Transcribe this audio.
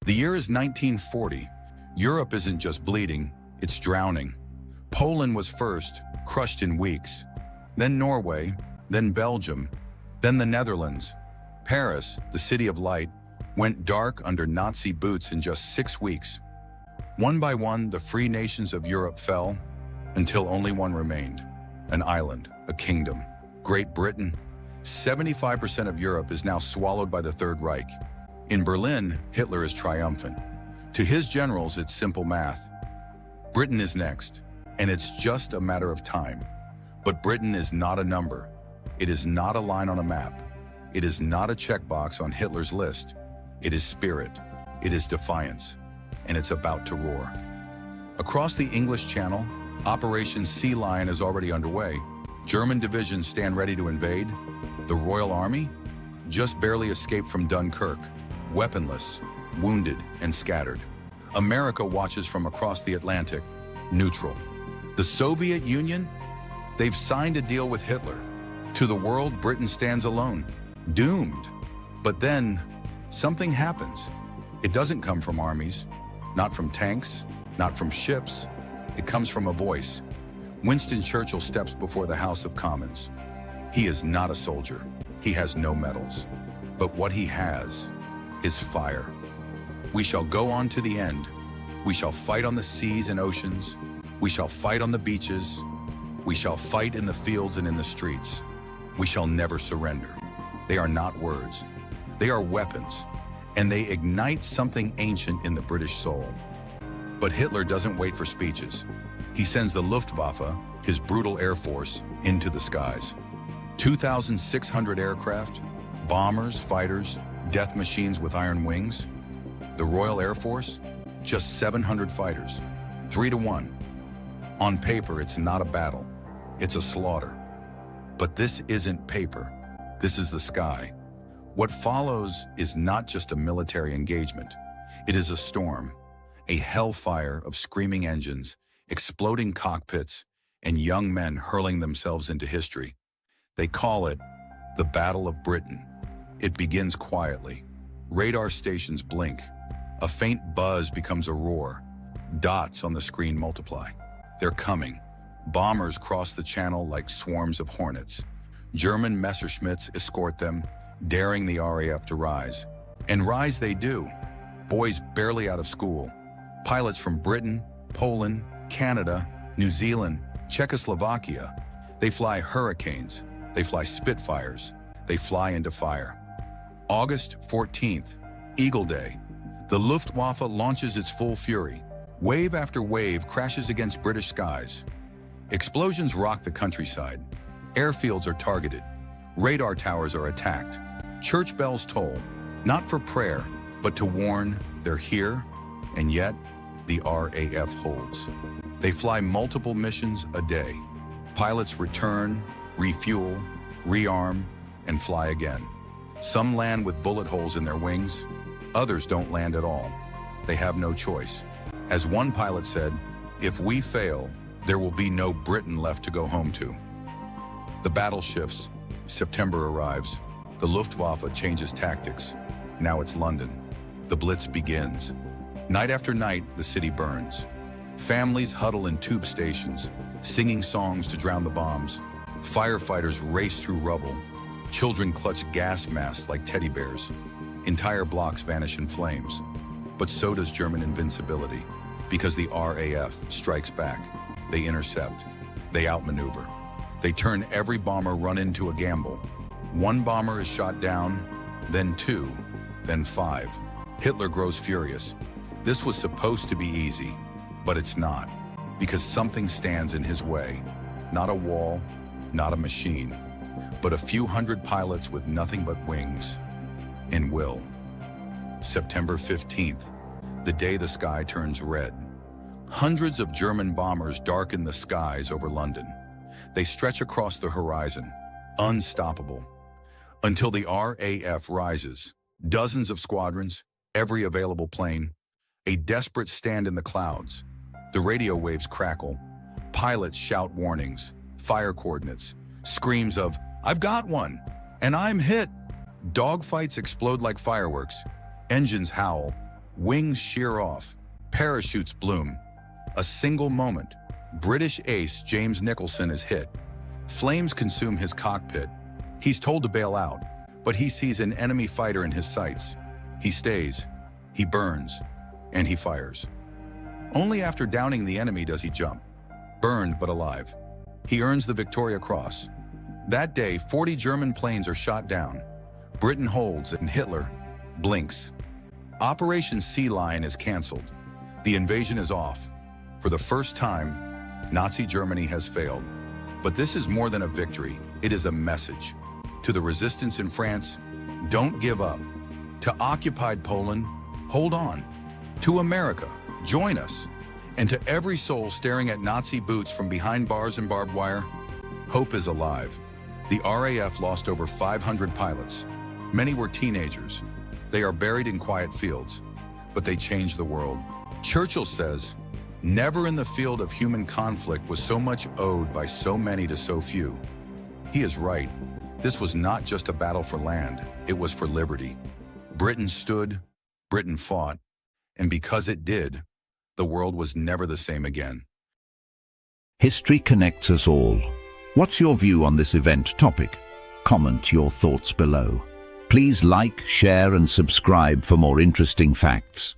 The year is 1940. Europe isn't just bleeding, it's drowning. Poland was first, crushed in weeks. Then Norway, then Belgium, then the Netherlands. Paris, the city of light, went dark under Nazi boots in just 6 weeks. One by one, the free nations of Europe fell, until only one remained. An island, a kingdom. Great Britain. 75% of Europe is now swallowed by the Third Reich. In Berlin, Hitler is triumphant. To his generals, it's simple math. Britain is next, and it's just a matter of time. But Britain is not a number. It is not a line on a map. It is not a checkbox on Hitler's list. It is spirit. It is defiance. And it's about to roar. Across the English Channel, Operation Sea Lion is already underway. German divisions stand ready to invade. The Royal Army just barely escaped from Dunkirk, weaponless, wounded, and scattered. America watches from across the Atlantic, neutral. The Soviet Union? They've signed a deal with Hitler. To the world, Britain stands alone, doomed. But then, something happens. It doesn't come from armies, not from tanks, not from ships. It comes from a voice. Winston Churchill steps before the House of Commons. He is not a soldier. He has no medals. But what he has is fire. We shall go on to the end. We shall fight on the seas and oceans. We shall fight on the beaches. We shall fight in the fields and in the streets. We shall never surrender. They are not words. They are weapons, and they ignite something ancient in the British soul. But Hitler doesn't wait for speeches. He sends the Luftwaffe, his brutal air force, into the skies. 2,600 aircraft, bombers, fighters, death machines with iron wings. The Royal Air Force, just 700 fighters, 3-1. On paper, it's not a battle. It's a slaughter. But this isn't paper. This is the sky. What follows is not just a military engagement. It is a storm, a hellfire of screaming engines, exploding cockpits, and young men hurling themselves into history. They call it the Battle of Britain. It begins quietly. Radar stations blink. A faint buzz becomes a roar. Dots on the screen multiply. They're coming. Bombers cross the channel like swarms of hornets. German Messerschmitts escort them, daring the RAF to rise. And rise they do. Boys barely out of school. Pilots from Britain, Poland, Canada, New Zealand, Czechoslovakia. They fly Hurricanes. They fly Spitfires. They fly into fire. August 14th, Eagle Day. The Luftwaffe launches its full fury. Wave after wave crashes against British skies. Explosions rock the countryside. Airfields are targeted. Radar towers are attacked. Church bells toll, not for prayer, but to warn they're here, and yet the RAF holds. They fly multiple missions a day. Pilots return, refuel, rearm, and fly again. Some land with bullet holes in their wings. Others don't land at all. They have no choice. As one pilot said, if we fail, there will be no Britain left to go home to. The battle shifts. September arrives. The Luftwaffe changes tactics. Now it's London. The Blitz begins. Night after night, the city burns. Families huddle in tube stations, singing songs to drown the bombs. Firefighters race through rubble. Children clutch gas masks like teddy bears. Entire blocks vanish in flames. But so does German invincibility, because the RAF strikes back. They intercept. They outmaneuver. They turn every bomber run into a gamble. One bomber is shot down, then 2, then 5. Hitler grows furious. This was supposed to be easy, but it's not, because something stands in his way. Not a wall, not a machine, but a few hundred pilots with nothing but wings and will. September 15th, the day the sky turns red. Hundreds of German bombers darken the skies over London. They stretch across the horizon, unstoppable, until the RAF rises. Dozens of squadrons, every available plane, a desperate stand in the clouds. The radio waves crackle. Pilots shout warnings, fire coordinates, screams of, "I've got one," and "I'm hit." Dogfights explode like fireworks. Engines howl. Wings shear off, parachutes bloom. A single moment, British ace James Nicholson is hit. Flames consume his cockpit. He's told to bail out, but he sees an enemy fighter in his sights. He stays, he burns, and he fires. Only after downing the enemy does he jump. Burned but alive. He earns the Victoria Cross. That day, 40 German planes are shot down. Britain holds and Hitler blinks. Operation Sea Lion is canceled. The invasion is off. For the first time, Nazi Germany has failed. But this is more than a victory. It is a message. To the resistance in France, don't give up. To occupied Poland, hold on. To America, join us. And to every soul staring at Nazi boots from behind bars and barbed wire, hope is alive. The RAF lost over 500 pilots. Many were teenagers. They are buried in quiet fields, but they changed the world. Churchill says, "Never in the field of human conflict was so much owed by so many to so few." He is right. This was not just a battle for land, it was for liberty. Britain stood, Britain fought, and because it did, the world was never the same again. History connects us all. What's your view on this event topic? Comment your thoughts below. Please like, share and subscribe for more interesting facts.